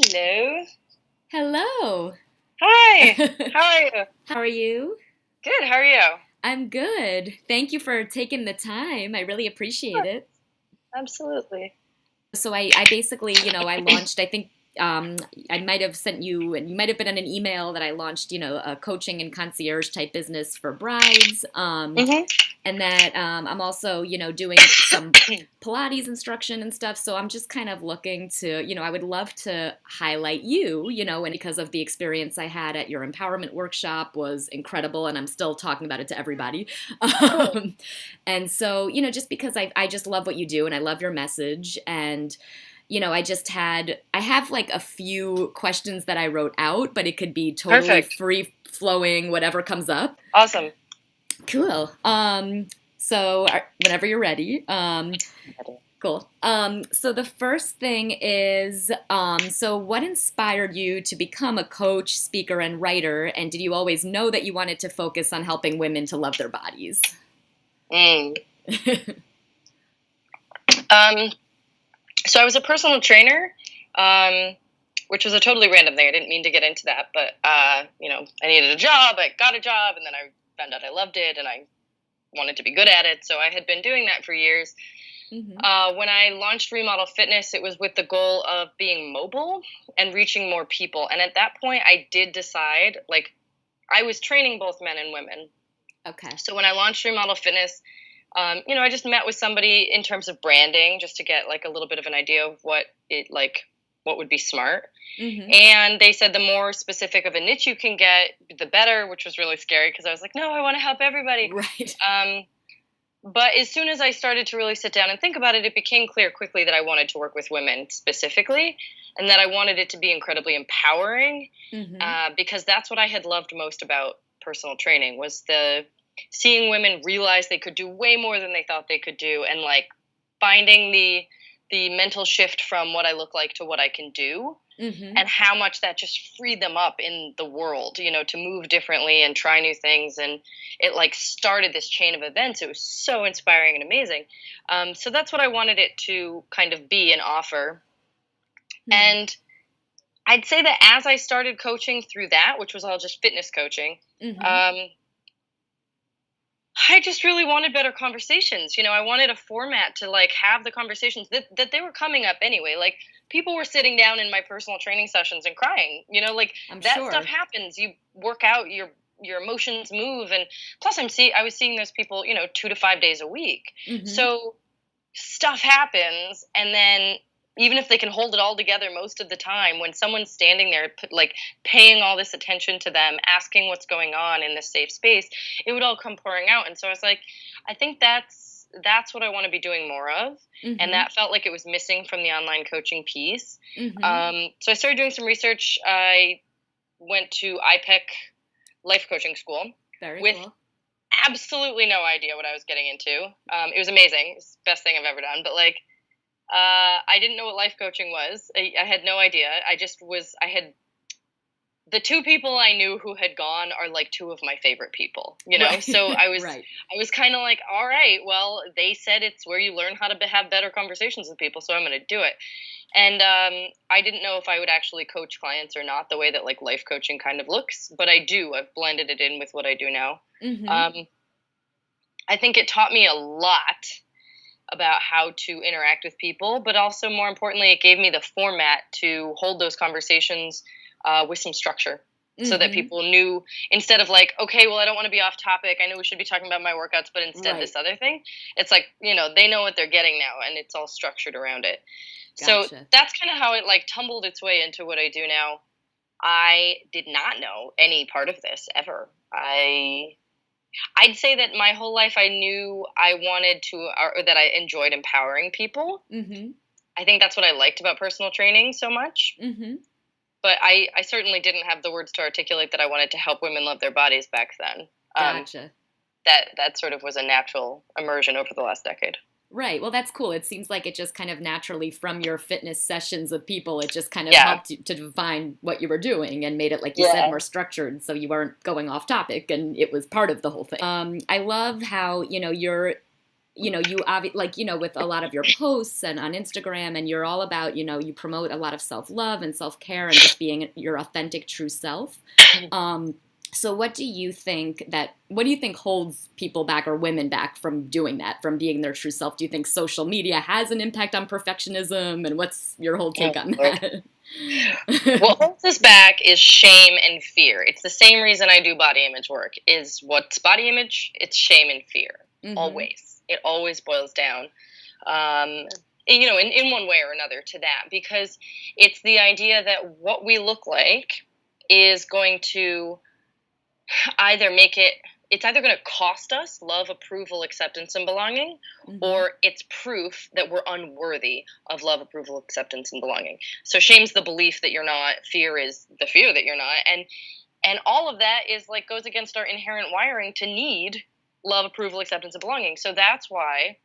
Hello. Hello. Hi. How are you? How are you? Good. How are you? I'm good. Thank you for taking the time. I really appreciate Sure. it. Absolutely. So I basically, I launched, I think I might have sent you, and you might have been on an email that I launched, a coaching and concierge type business for brides. Mhm. And that I'm also, doing some Pilates instruction and stuff. So I'm just kind of looking to, I would love to highlight you, and because of the experience I had at your empowerment workshop was incredible, and I'm still talking about it to everybody. Cool. Um, and so, just because I just love what you do and I love your message. And I have like a few questions that I wrote out, but it could be totally Perfect. free flowing, whatever comes up. Awesome. Cool. Whenever you're ready. Cool. So the first thing is, so what inspired you to become a coach, speaker, and writer? And did you always know that you wanted to focus on helping women to love their bodies? Mm. Um, so I was a personal trainer, um, which was a totally random thing. I didn't mean to get into that, but I needed a job. I got a job, and then I found out I loved it, and I wanted to be good at it. So I had been doing that for years. Hmm. When I launched Remodel Fitness, it was with the goal of being mobile and reaching more people. And at that point, I did decide, like, I was training both men and women. Okay. So when I launched Remodel Fitness, I just met with somebody in terms of branding, just to get like a little bit of an idea of what would be smart. Hmm. And they said the more specific of a niche you can get, the better, which was really scary because I was like, no, I want to help everybody. Right. But as soon as I started to really sit down and think about it, it became clear quickly that I wanted to work with women specifically, and that I wanted it to be incredibly empowering, Hmm. because that's what I had loved most about personal training was the seeing women realize they could do way more than they thought they could do, and like finding the mental shift from what I look like to what I can do, Hmm. and how much that just freed them up in the world, to move differently and try new things. And it like started this chain of events. It was so inspiring and amazing. So that's what I wanted it to kind of be and offer. Hmm. And I'd say that as I started coaching through that, which was all just fitness coaching, Hmm. um, I just really wanted better conversations. I wanted a format to like have the conversations that they were coming up anyway. Like people were sitting down in my personal training sessions and crying. Like I'm that stuff sure. happens. You work out, your emotions move, and plus I was seeing those people, 2 to 5 days a week. Hmm. So stuff happens, and then even if they can hold it all together most of the time, when someone's standing there like paying all this attention to them, asking what's going on in this safe space, it would all come pouring out. And so I was like, I think that's what I want to be doing more of. And Hmm. that felt like it was missing from the online coaching piece. Hmm. So I started doing some research. I went to IPEC life coaching school Very with cool. absolutely no idea what I was getting into. It was amazing. It's the best thing I've ever done. But like, I didn't know what life coaching was. I had no idea. I had the two people I knew who had gone are like two of my favorite people. So Right. I was, Right. I was kind of like, all right, well, they said it's where you learn how to have better conversations with people. So I'm going to do it. And I didn't know if I would actually coach clients or not, the way that like life coaching kind of looks, but I do. I've blended it in with what I do now. Hmm. Um, I think it taught me a lot about how to interact with people, but also more importantly, it gave me the format to hold those conversations with some structure. So that Hmm. people knew, instead of like, okay, well, I don't want to be off topic. I know we should be talking about my workouts, but instead Right. this other thing. It's like, they know what they're getting now, and it's all structured around it. So Gotcha. that's kind of how it like tumbled its way into what I do now. I did not know any part of this ever. I'd say that my whole life I knew I wanted to, or that I enjoyed empowering people. Hmm. I think that's what I liked about personal training so much. Hmm. But I certainly didn't have the words to articulate that I wanted to help women love their bodies back then. Gotcha. That sort of was a natural immersion over the last decade. Right. Well, that's cool. It seems like it just kind of naturally from your fitness sessions with people, it just kind of Yeah. helped you to define what you were doing and made it, like you said, Yeah. more structured so you weren't going off topic and it was part of the whole thing. I love how, with a lot of your posts and on Instagram, and you're all about, you promote a lot of self-love and self-care and just being your authentic, true self. So what do you think holds people back or women back from doing that, from being their true self? Do you think social media has an impact on perfectionism? And what's your whole take on that? What holds us back is shame and fear. It's the same reason I do body image work. Is what's body image? It's shame and fear. Mm-hmm. Always. It always boils down, in one way or another to that, because it's the idea that what we look like is going to it's either going to cost us love, approval, acceptance, and belonging, mm-hmm. or it's proof that we're unworthy of love, approval, acceptance, and belonging. So shame's the belief that you're not, fear is the fear that you're not, and all of that is goes against our inherent wiring to need love, approval, acceptance, and belonging. So that's why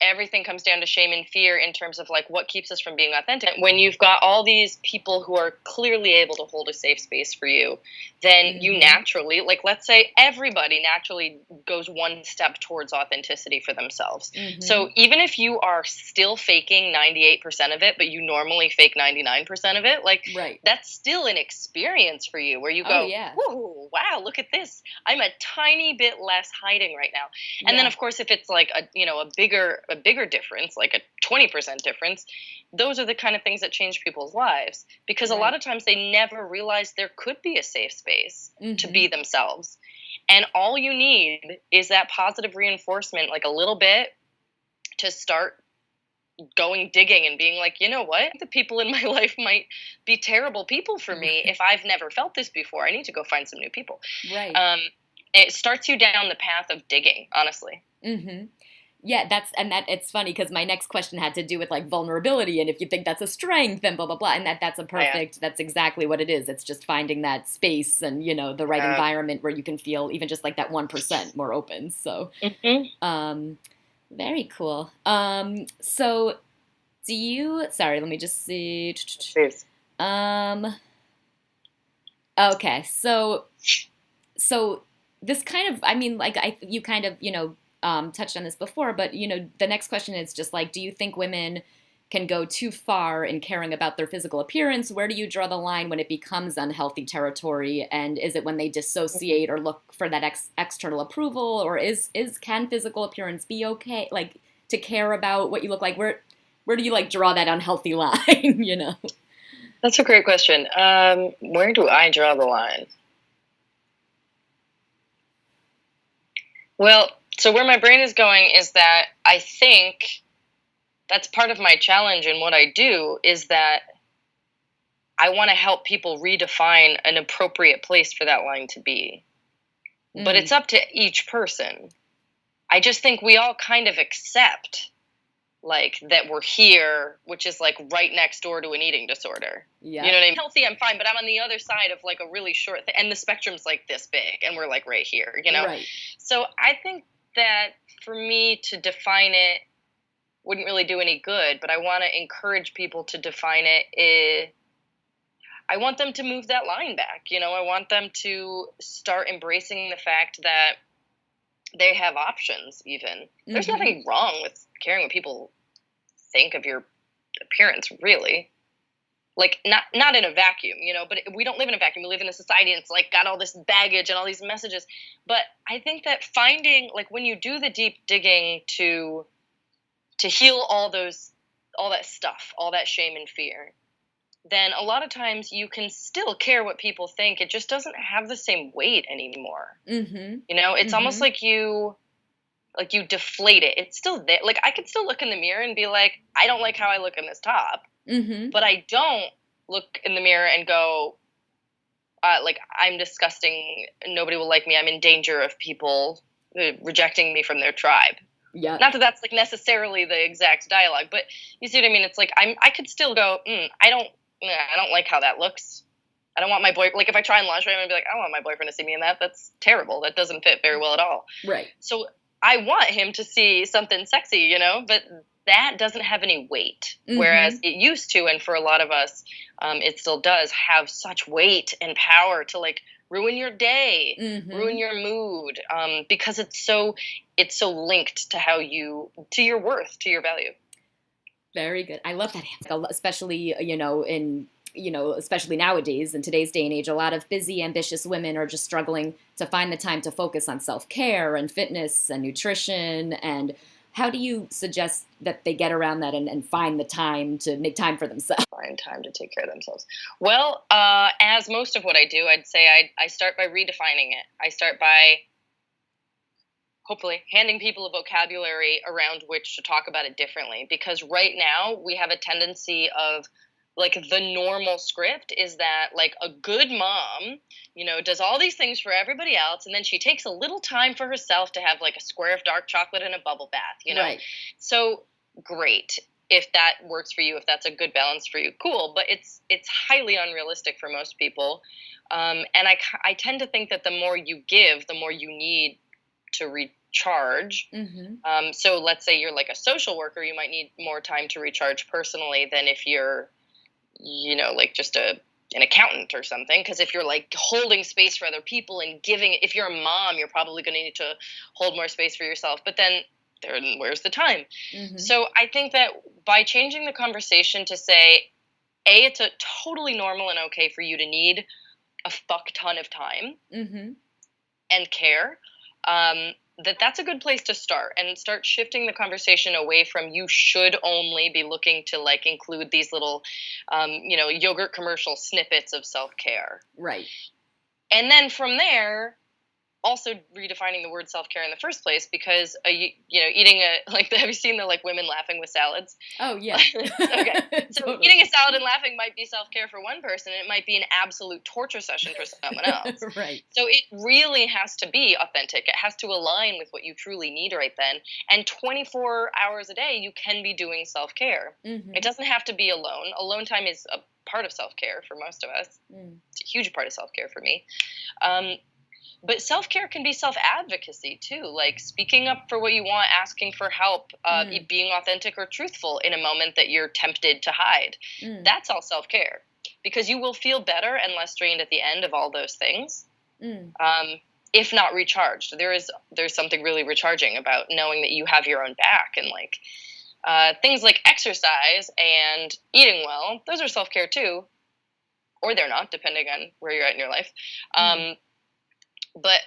everything comes down to shame and fear in terms of what keeps us from being authentic. When you've got all these people who are clearly able to hold a safe space for you, then mm-hmm. you naturally, let's say everybody naturally goes one step towards authenticity for themselves. Mm-hmm. So even if you are still faking 98% of it, but you normally fake 99% of it, right. That's still an experience for you where you go, whoa, wow, look at this. I'm a tiny bit less hiding right now. And then of course, if it's a bigger difference, like a 20% difference, those are the kind of things that change people's lives, because right. a lot of times they never realize there could be a safe space mm-hmm. to be themselves. And all you need is that positive reinforcement, a little bit, to start going digging and being you know what? The people in my life might be terrible people for me if I've never felt this before. I need to go find some new people. Right. It starts you down the path of digging, honestly. Mm-hmm. Yeah, it's funny because my next question had to do with vulnerability, and if you think that's a strength and blah blah blah, and that's that's exactly what it is. It's just finding that space and the right environment where you can feel even just that 1% more open. So, mm-hmm. Very cool. So do you? Sorry, let me just see. Please. Okay, so this kind of, you kind of touched on this before, but the next question is just do you think women can go too far in caring about their physical appearance? Where do you draw the line when it becomes unhealthy territory? And is it when they dissociate or look for that external approval, or can physical appearance be okay? To care about what you look like? Where do you draw that unhealthy line? That's a great question. Where do I draw the line? Well, so where my brain is going is that I think that's part of my challenge in what I do, is that I want to help people redefine an appropriate place for that line to be. Mm. But it's up to each person. I just think we all kind of accept that we're here, which is right next door to an eating disorder. Yeah. You know what I mean? Healthy, I'm fine, but I'm on the other side of a really short and the spectrum's this big, and we're right here, Right. So I think that for me to define it wouldn't really do any good, but I want to encourage people to define it. I want them to move that line back. I want them to start embracing the fact that they have options even. Mm-hmm. There's nothing wrong with caring what people think of your appearance, really. Not in a vacuum, but we don't live in a vacuum. We live in a society and it's got all this baggage and all these messages. But I think that finding, when you do the deep digging to heal all that stuff, all that shame and fear, then a lot of times you can still care what people think. It just doesn't have the same weight anymore. Mm-hmm. It's mm-hmm. almost you deflate it. It's still there. I could still look in the mirror and be I don't like how I look in this top. Mm-hmm. But I don't look in the mirror and go, I'm disgusting. Nobody will like me. I'm in danger of people rejecting me from their tribe. Yeah. Not that that's necessarily the exact dialogue, but you see what I mean? It's I could still go, I don't like how that looks. I don't want my boy, if I try in lingerie, I'm going to be I don't want my boyfriend to see me in that. That's terrible. That doesn't fit very well at all. Right. So I want him to see something sexy, but that doesn't have any weight, mm-hmm. whereas it used to, and for a lot of us, it still does have such weight and power to ruin your day, ruin Mm-hmm. your mood, because it's so linked to to your worth, to your value. Very good. I love that answer, especially, especially nowadays in today's day and age, a lot of busy, ambitious women are just struggling to find the time to focus on self-care and fitness and nutrition. And how do you suggest that they get around that and find the time to make time for themselves? Find time to take care of themselves. Well, as most of what I do, I'd say I start by redefining it. I start by hopefully handing people a vocabulary around which to talk about it differently, because right now we have a tendency of, like, the normal script is that, like, a good mom, does all these things for everybody else, and then she takes a little time for herself to have, like, a square of dark chocolate and a bubble bath. Right. So great if that works for you, if that's a good balance for you, cool, but it's highly unrealistic for most people. And I tend to think that the more you give, the more you need to recharge. Mm-hmm. So let's say you're like a social worker, you might need more time to recharge personally than if you're, like just an accountant or something. Because if you're like holding space for other people and giving, if you're a mom, you're probably going to need to hold more space for yourself. But then where's the time? Mm-hmm. So I think that by changing the conversation to say, A, it's a totally normal and okay for you to need a fuck ton of time Mm-hmm. and care. That's a good place to start, and start shifting the conversation away from you should only be looking to, like, include these little yogurt commercial snippets of self-care. Right. And then from there, also redefining the word self-care in the first place, because eating have you seen the, like, women laughing with salads? Oh, yeah. Okay, so Totally. eating a salad and laughing might be self-care for one person, and it might be an absolute torture session for someone else. Right. So it really has to be authentic. It has to align with what you truly need right then, and 24 hours a day you can be doing self-care. Mm-hmm. It doesn't have to be alone time is a part of self-care for most of us. It's a huge part of self-care for me. But self-care can be self-advocacy too, like speaking up for what you want, asking for help, being authentic or truthful in a moment that you're tempted to hide. That's all self-care, because you will feel better and less drained at the end of all those things, if not recharged. There's something really recharging about knowing that you have your own back, and like things like exercise and eating well, those are self-care too, or they're not, depending on where you're at in your life. But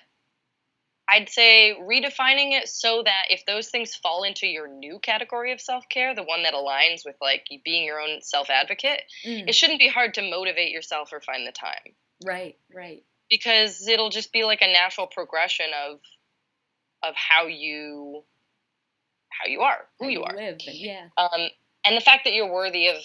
I'd say redefining it so that if those things fall into your new category of self-care, the one that aligns with, like, being your own self-advocate, it shouldn't be hard to motivate yourself or find the time. Right. Because it'll just be like a natural progression of how you are, who you are. Live, yeah. And the fact that you're worthy of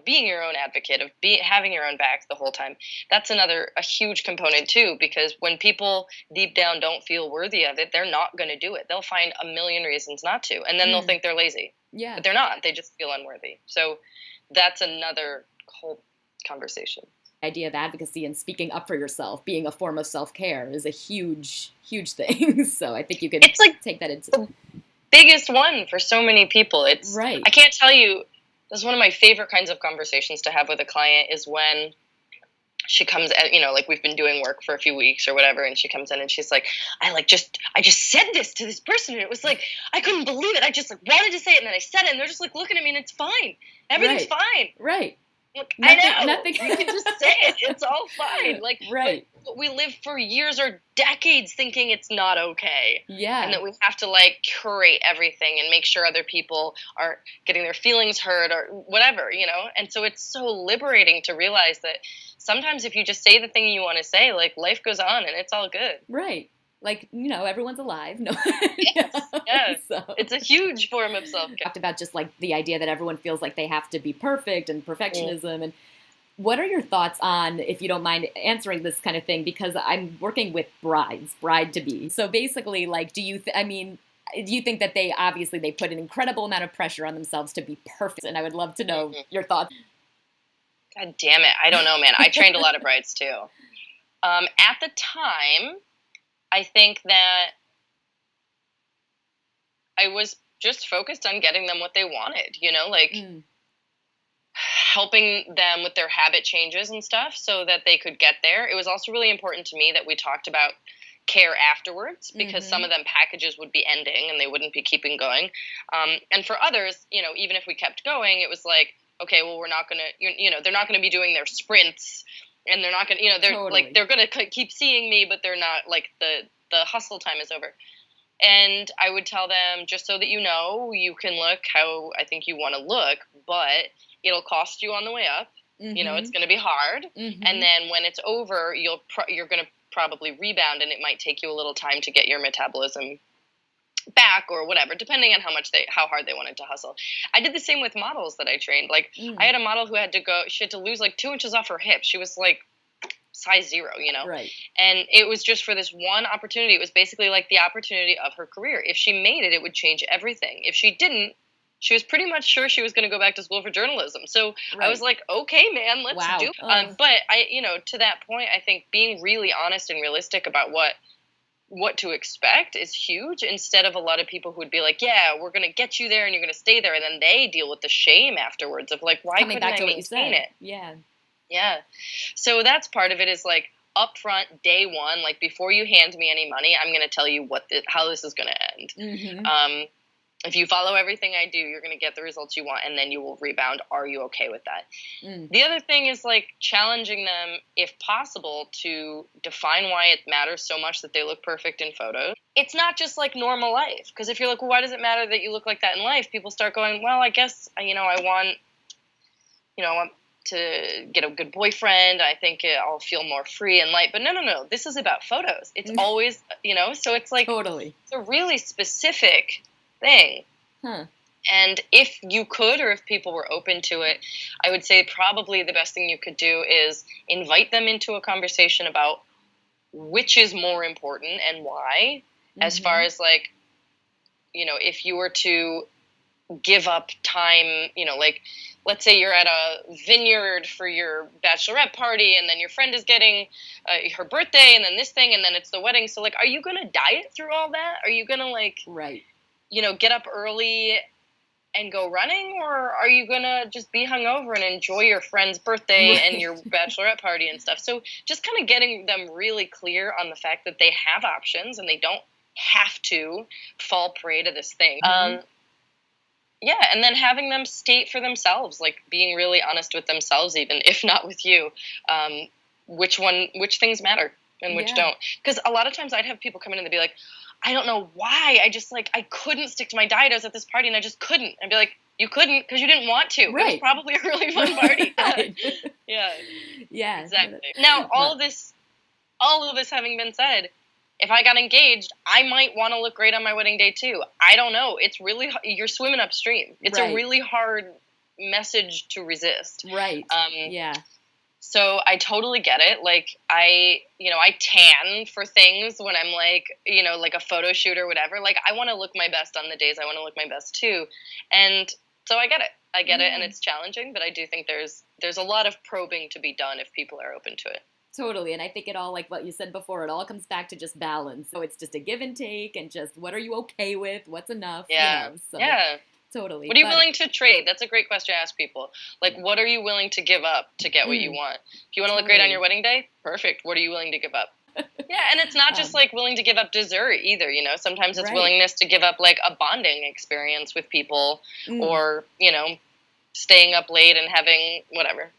being your own advocate, of having your own back the whole time, that's a huge component too, because when people deep down don't feel worthy of it, they're not going to do it. They'll find a million reasons not to, and then they'll think they're lazy. Yeah. But they're not. They just feel unworthy. So that's another whole conversation. Idea of advocacy and speaking up for yourself, being a form of self-care, is a huge thing. So I think you can take that into biggest one for so many people. It's right. I can't tell you, this is one of my favorite kinds of conversations to have with a client, is when she comes in, like, we've been doing work for a few weeks or whatever, and she comes in and she's like, I just said this to this person, and it was like, I couldn't believe it. I just, like, wanted to say it, and then I said it, and they're just, like, looking at me, and it's fine. Everything's fine. Right. Look, nothing, I know. Nothing. You can just say it. It's all fine. Like, right. But we live for years or decades thinking it's not okay. Yeah. And that we have to, like, curate everything and make sure other people aren't getting their feelings hurt or whatever, And so it's so liberating to realize that sometimes if you just say the thing you want to say, like, life goes on and it's all good. Right. Like, everyone's alive. No. Yes. So. It's a huge form of self-care. Talked about just, like, the idea that everyone feels like they have to be perfect and perfectionism. And what are your thoughts on, if you don't mind answering this kind of thing, because I'm working with bride-to-be. So basically, like, do you think that they put an incredible amount of pressure on themselves to be perfect? And I would love to know your thoughts. God damn it. I don't know, man. I trained a lot of brides too. At the time, I think that I was just focused on getting them what they wanted, helping them with their habit changes and stuff so that they could get there. It was also really important to me that we talked about care afterwards, because some of them packages would be ending and they wouldn't be keeping going. And for others, even if we kept going, it was like, okay, well, we're not going to, they're not going to be doing their sprints, and they're not going to, they're Totally. like, they're going to keep seeing me, but they're not, like, the hustle time is over. And I would tell them, just so that you can look how I think you want to look, but it'll cost you on the way up. It's going to be hard. And then when it's over, you're going to probably rebound, and it might take you a little time to get your metabolism back or whatever, depending on how hard they wanted to hustle. I did the same with models that I trained. Like, I had a model who she had to lose like 2 inches off her hip. She was like size 0, Right. And it was just for this one opportunity. It was basically like the opportunity of her career. If she made it, it would change everything. If she didn't, she was pretty much sure she was going to go back to school for journalism. So I was like, okay, man, let's do it. But to that point, I think being really honest and realistic about what to expect is huge, instead of a lot of people who would be like, yeah, we're going to get you there and you're going to stay there. And then they deal with the shame afterwards of like, why couldn't I maintain it? Yeah. Yeah. So that's part of it, is like upfront, day one, like before you hand me any money, I'm going to tell you how this is going to end. If you follow everything I do, you're going to get the results you want, and then you will rebound. Are you okay with that? The other thing is like challenging them, if possible, to define why it matters so much that they look perfect in photos. It's not just like normal life. Because if you're like, well, why does it matter that you look like that in life? People start going, well, I guess, I want to get a good boyfriend. I think I'll feel more free and light. But no. This is about photos. It's always, so it's like, totally. It's a really specific thing. And if you could, or if people were open to it, I would say probably the best thing you could do is invite them into a conversation about which is more important and why, as far as like, if you were to give up time, like, let's say you're at a vineyard for your bachelorette party, and then your friend is getting her birthday, and then this thing, and then it's the wedding. So like, are you going to diet through all that? Are you going to like, right, get up early and go running, or are you going to just be hungover and enjoy your friend's birthday and your bachelorette party and stuff? So just kind of getting them really clear on the fact that they have options and they don't have to fall prey to this thing. Yeah, and then having them state for themselves, like being really honest with themselves, even if not with you, which things matter and which don't. Because a lot of times I'd have people come in and they'd be like, I don't know why, I couldn't stick to my diet. I was at this party and I just couldn't. I'd be like, you couldn't because you didn't want to. Right. It was probably a really fun party. Right. Yeah, exactly. Now, all of this having been said, if I got engaged, I might want to look great on my wedding day too. I don't know. It's really, you're swimming upstream. It's a really hard message to resist. Right. Yeah. So I totally get it. Like I tan for things when I'm like, like a photo shoot or whatever. Like I want to look my best on the days I want to look my best too. And so I get it. And it's challenging, but I do think there's a lot of probing to be done if people are open to it. Totally. And I think it all, like what you said before, it all comes back to just balance. So it's just a give and take, and just what are you okay with? What's enough? Yeah. Totally. What are you willing to trade? That's a great question to ask people. Like, what are you willing to give up to get what you want? If you want to look great on your wedding day, perfect. What are you willing to give up? Yeah, and it's not just like willing to give up dessert either, Sometimes it's willingness to give up like a bonding experience with people, or, staying up late and having whatever,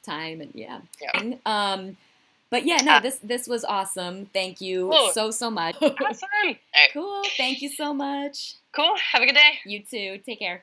time and but yeah, no, this was awesome. Thank you so much. Awesome. Right. Cool. Thank you so much. Cool. Have a good day. You too. Take care.